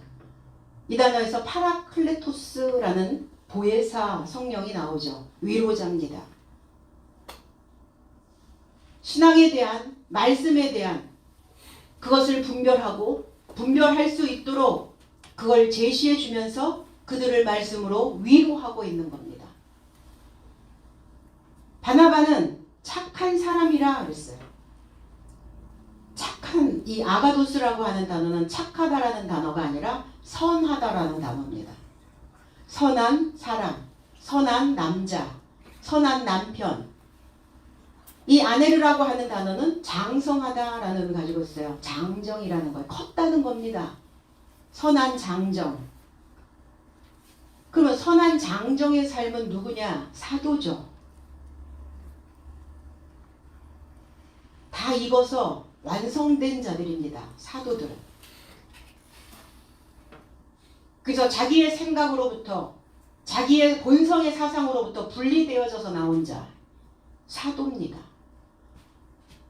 이 단어에서 파라클레토스라는 보혜사 성령이 나오죠. 위로자입니다. 신앙에 대한 말씀에 대한 그것을 분별할 수 있도록 그걸 제시해 주면서 그들을 말씀으로 위로하고 있는 겁니다. 바나바는 착한 사람이라 그랬어요. 착한, 이 아가도스라고 하는 단어는 착하다라는 단어가 아니라 선하다라는 단어입니다. 선한 사람, 선한 남자, 선한 남편. 이 아네르라고 하는 단어는 장성하다라는 의미를 가지고 있어요. 장정이라는 거예요. 컸다는 겁니다. 선한 장정. 그러면 선한 장정의 삶은 누구냐? 사도죠. 다 익어서 완성된 자들입니다. 사도들은. 그래서 자기의 생각으로부터 자기의 본성의 사상으로부터 분리되어져서 나온 자. 사도입니다.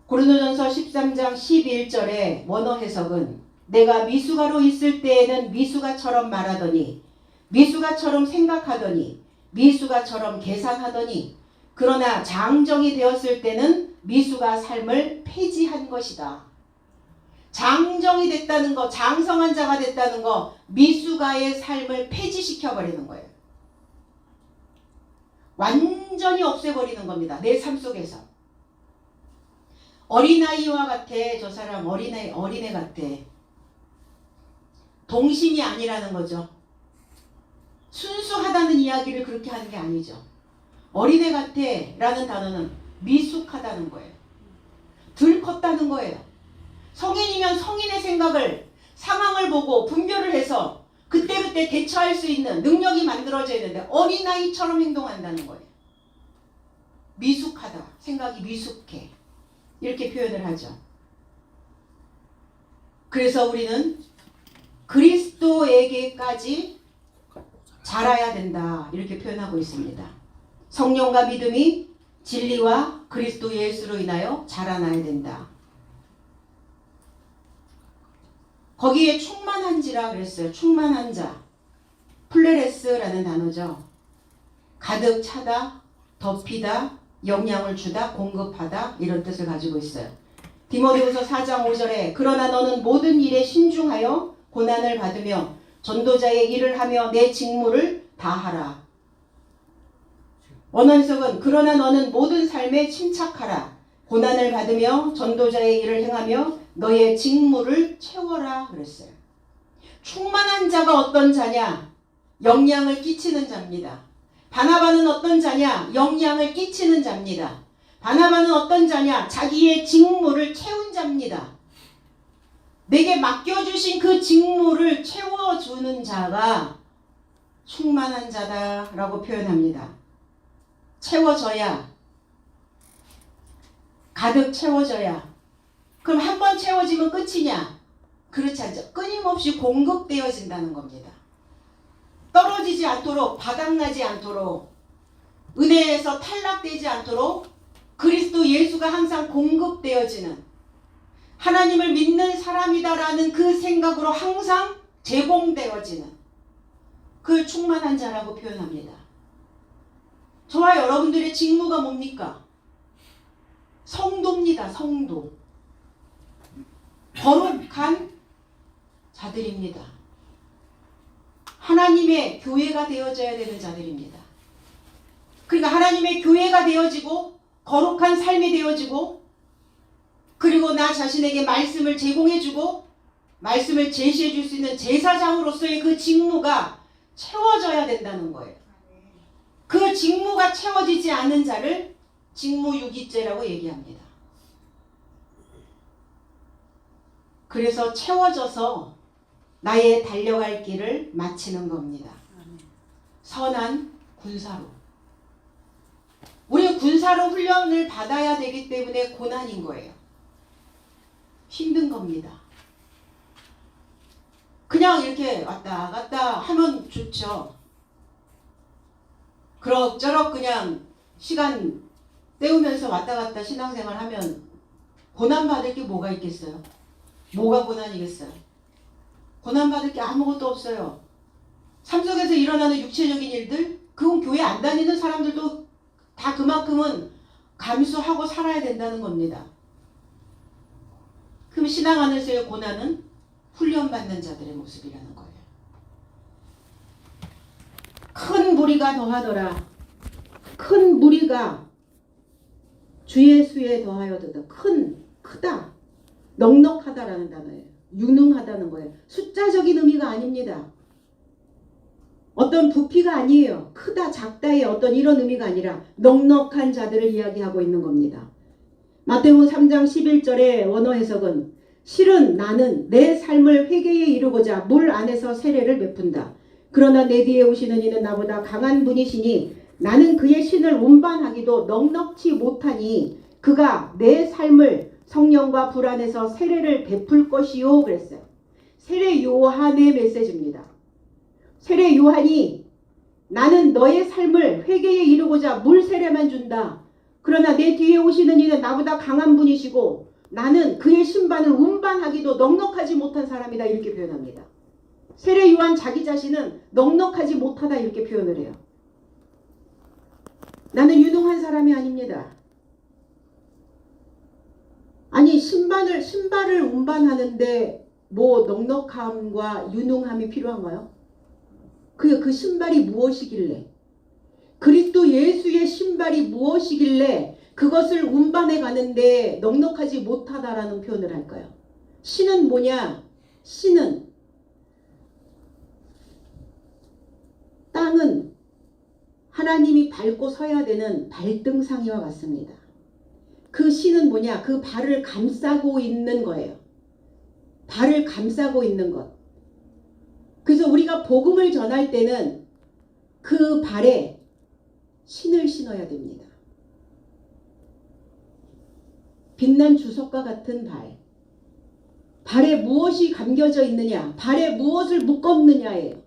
고린도전서 13장 11절의 원어 해석은 내가 미수가로 있을 때에는 미수가처럼 말하더니 미수가처럼 생각하더니 미수가처럼 계산하더니 그러나 장정이 되었을 때는 미수가 삶을 폐지한 것이다. 장정이 됐다는 거, 장성한 자가 됐다는 거, 미수가의 삶을 폐지시켜버리는 거예요. 완전히 없애버리는 겁니다. 내 삶 속에서. 어린아이와 같아. 저 사람 어린애 같아. 동심이 아니라는 거죠. 순수하다는 이야기를 그렇게 하는 게 아니죠. 어린애 같아 라는 단어는 미숙하다는 거예요. 덜 컸다는 거예요. 성인이면 성인의 생각을, 상황을 보고 분별을 해서 그때그때 대처할 수 있는 능력이 만들어져야 되는데 어린아이처럼 행동한다는 거예요. 미숙하다. 생각이 미숙해. 이렇게 표현을 하죠. 그래서 우리는 그리스도에게까지 자라야 된다. 이렇게 표현하고 있습니다. 성령과 믿음이 진리와 그리스도 예수로 인하여 자라나야 된다. 거기에 충만한지라 그랬어요. 충만한 자. 플레레스라는 단어죠. 가득 차다, 덮이다, 영향을 주다, 공급하다 이런 뜻을 가지고 있어요. 디모데후서 4장 5절에 그러나 너는 모든 일에 신중하여 고난을 받으며 전도자의 일을 하며 내 직무를 다하라. 원어해석은 그러나 너는 모든 삶에 침착하라. 고난을 받으며 전도자의 일을 행하며 너의 직무를 채워라 그랬어요. 충만한 자가 어떤 자냐? 영향을 끼치는 자입니다. 바나바는 어떤 자냐? 영향을 끼치는 자입니다. 바나바는 어떤 자냐? 자기의 직무를 채운 자입니다. 내게 맡겨주신 그 직무를 채워주는 자가 충만한 자다라고 표현합니다. 채워져야, 가득 채워져야. 그럼 한 번 채워지면 끝이냐? 그렇지 않죠. 끊임없이 공급되어진다는 겁니다. 떨어지지 않도록, 바닥나지 않도록, 은혜에서 탈락되지 않도록 그리스도 예수가 항상 공급되어지는, 하나님을 믿는 사람이다라는 그 생각으로 항상 제공되어지는 그 충만한 자라고 표현합니다. 저와 여러분들의 직무가 뭡니까? 성도입니다. 성도. 거룩한 자들입니다. 하나님의 교회가 되어져야 되는 자들입니다. 그러니까 하나님의 교회가 되어지고 거룩한 삶이 되어지고 그리고 나 자신에게 말씀을 제공해주고 말씀을 제시해줄 수 있는 제사장으로서의 그 직무가 채워져야 된다는 거예요. 그 직무가 채워지지 않은 자를 직무유기죄라고 얘기합니다. 그래서 채워져서 나의 달려갈 길을 마치는 겁니다. 선한 군사로. 우리 군사로 훈련을 받아야 되기 때문에 고난인 거예요. 힘든 겁니다. 그냥 이렇게 왔다 갔다 하면 좋죠. 그럭저럭 그냥 시간 때우면서 왔다 갔다 신앙생활 하면 고난받을 게 뭐가 있겠어요? 뭐가 고난이겠어요? 고난받을 게 아무것도 없어요. 삶 속에서 일어나는 육체적인 일들, 그건 교회 안 다니는 사람들도 다 그만큼은 감수하고 살아야 된다는 겁니다. 그럼 신앙 안에서의 고난은 훈련받는 자들의 모습이라는 거예요. 큰 무리가 더하더라. 큰 무리가 주의 수에 더하여도다. 크다. 넉넉하다라는 단어예요. 유능하다는 거예요. 숫자적인 의미가 아닙니다. 어떤 부피가 아니에요. 크다, 작다의 어떤 이런 의미가 아니라 넉넉한 자들을 이야기하고 있는 겁니다. 마태복음 3장 11절의 원어 해석은 실은 나는 내 삶을 회개에 이루고자 물 안에서 세례를 베푼다. 그러나 내 뒤에 오시는 이는 나보다 강한 분이시니 나는 그의 신을 운반하기도 넉넉지 못하니 그가 내 삶을 성령과 불 안에서 세례를 베풀 것이요 그랬어요. 세례 요한의 메시지입니다. 세례 요한이 나는 너의 삶을 회개에 이루고자 물 세례만 준다. 그러나 내 뒤에 오시는 이는 나보다 강한 분이시고 나는 그의 신반을 운반하기도 넉넉하지 못한 사람이다. 이렇게 표현합니다. 세례 요한 자기 자신은 넉넉하지 못하다 이렇게 표현을 해요. 나는 유능한 사람이 아닙니다. 아니 신발을 운반하는데 뭐 넉넉함과 유능함이 필요한가요? 그 신발이 무엇이길래 그리스도 예수의 신발이 무엇이길래 그것을 운반해 가는데 넉넉하지 못하다라는 표현을 할까요? 신은 뭐냐? 신은 땅은 하나님이 밟고 서야 되는 발등상이와 같습니다. 그 신은 뭐냐? 그 발을 감싸고 있는 거예요. 발을 감싸고 있는 것. 그래서 우리가 복음을 전할 때는 그 발에 신을 신어야 됩니다. 빛난 주석과 같은 발. 발에 무엇이 감겨져 있느냐? 발에 무엇을 묶었느냐예요.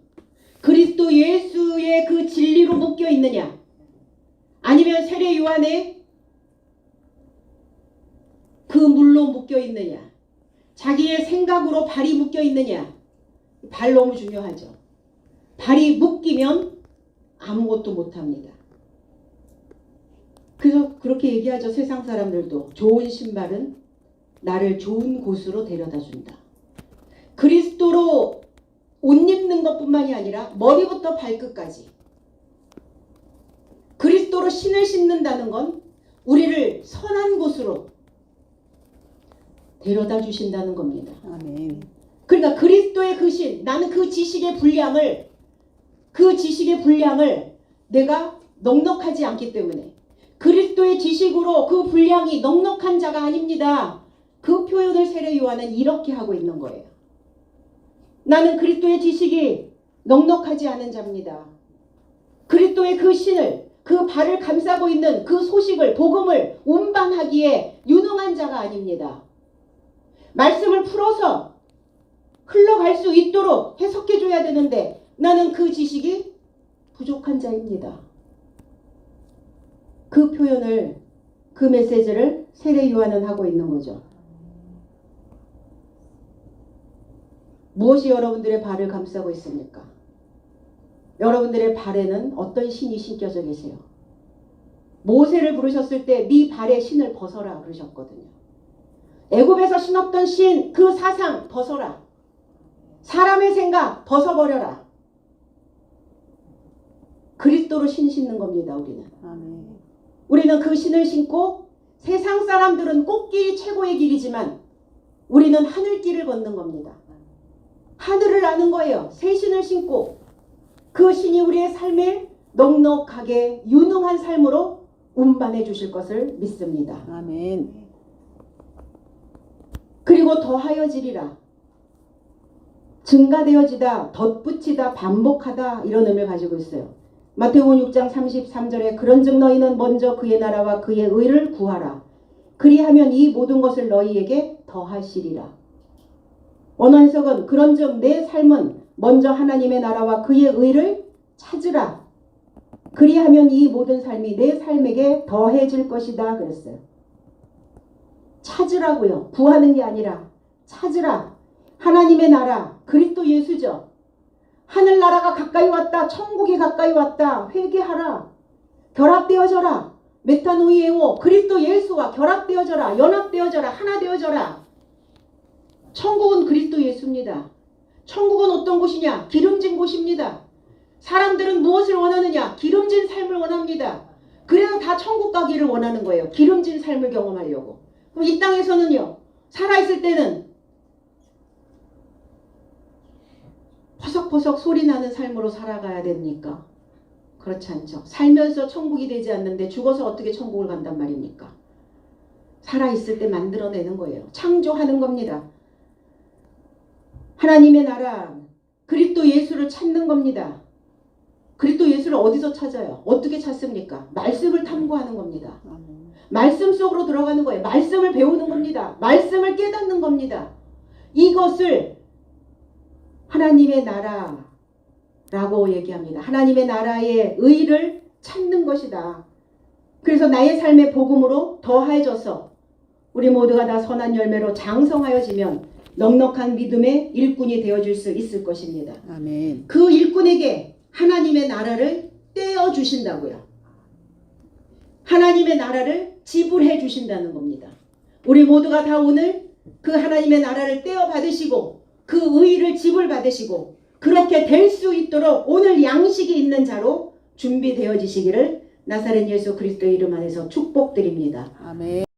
그리스도 예수의 그 진리로 묶여 있느냐? 아니면 세례 요한의 그 물로 묶여 있느냐? 자기의 생각으로 발이 묶여 있느냐? 발 너무 중요하죠. 발이 묶이면 아무것도 못합니다. 그래서 그렇게 얘기하죠. 세상 사람들도 좋은 신발은 나를 좋은 곳으로 데려다 준다. 그리스도로 옷 입는 것뿐만이 아니라 머리부터 발끝까지 그리스도로 신을 신는다는 건 우리를 선한 곳으로 데려다 주신다는 겁니다. 아멘. 그러니까 그리스도의 그 신, 나는 그 지식의 분량을 내가 넉넉하지 않기 때문에 그리스도의 지식으로 그 분량이 넉넉한 자가 아닙니다. 그 표현을 세례 요한은 이렇게 하고 있는 거예요. 나는 그리스도의 지식이 넉넉하지 않은 자입니다. 그리스도의 그 신을, 그 발을 감싸고 있는 그 소식을, 복음을 운반하기에 유능한 자가 아닙니다. 말씀을 풀어서 흘러갈 수 있도록 해석해줘야 되는데 나는 그 지식이 부족한 자입니다. 그 표현을, 그 메시지를 세례 요한은 하고 있는 거죠. 무엇이 여러분들의 발을 감싸고 있습니까? 여러분들의 발에는 어떤 신이 신겨져 계세요? 모세를 부르셨을 때 네 발에 신을 벗어라 그러셨거든요. 애굽에서 신었던 신, 그 사상 벗어라. 사람의 생각 벗어버려라. 그리스도로 신 신는 겁니다. 우리는. 아멘. 우리는 그 신을 신고 세상 사람들은 꽃길이 최고의 길이지만 우리는 하늘길을 걷는 겁니다. 하늘을 아는 거예요. 새 신을 신고 그 신이 우리의 삶을 넉넉하게 유능한 삶으로 운반해 주실 것을 믿습니다. 아멘. 그리고 더하여지리라. 증가되어지다, 덧붙이다, 반복하다 이런 의미를 가지고 있어요. 마태복음 6장 33절에 그런즉 너희는 먼저 그의 나라와 그의 의를 구하라. 그리하면 이 모든 것을 너희에게 더하시리라. 원어 해석은 그런즉 내 삶은 먼저 하나님의 나라와 그의 의를 찾으라. 그리하면 이 모든 삶이 내 삶에게 더해질 것이다 그랬어요. 찾으라고요. 구하는 게 아니라 찾으라. 하나님의 나라, 그리스도 예수죠. 하늘나라가 가까이 왔다. 천국이 가까이 왔다. 회개하라. 결합되어져라. 메타노이에오 그리스도 예수와 결합되어져라. 연합되어져라. 하나 되어져라. 천국은 그리스도 예수입니다. 천국은 어떤 곳이냐? 기름진 곳입니다. 사람들은 무엇을 원하느냐? 기름진 삶을 원합니다. 그래서 다 천국 가기를 원하는 거예요. 기름진 삶을 경험하려고. 그럼 이 땅에서는요. 살아있을 때는 퍼석퍼석 소리 나는 삶으로 살아가야 됩니까? 그렇지 않죠. 살면서 천국이 되지 않는데 죽어서 어떻게 천국을 간단 말입니까? 살아있을 때 만들어내는 거예요. 창조하는 겁니다. 하나님의 나라, 그리스도 예수를 찾는 겁니다. 그리스도 예수를 어디서 찾아요? 어떻게 찾습니까? 말씀을 탐구하는 겁니다. 말씀 속으로 들어가는 거예요. 말씀을 배우는 겁니다. 말씀을 깨닫는 겁니다. 이것을 하나님의 나라라고 얘기합니다. 하나님의 나라의 의를 찾는 것이다. 그래서 나의 삶의 복음으로 더해져서 우리 모두가 다 선한 열매로 장성하여지면 넉넉한 믿음의 일꾼이 되어줄 수 있을 것입니다. 아멘. 그 일꾼에게 하나님의 나라를 떼어주신다고요. 하나님의 나라를 지불해 주신다는 겁니다. 우리 모두가 다 오늘 그 하나님의 나라를 떼어 받으시고 그 의를 지불 받으시고 그렇게 될 수 있도록 오늘 양식이 있는 자로 준비되어지시기를 나사렛 예수 그리스도의 이름 안에서 축복드립니다. 아멘.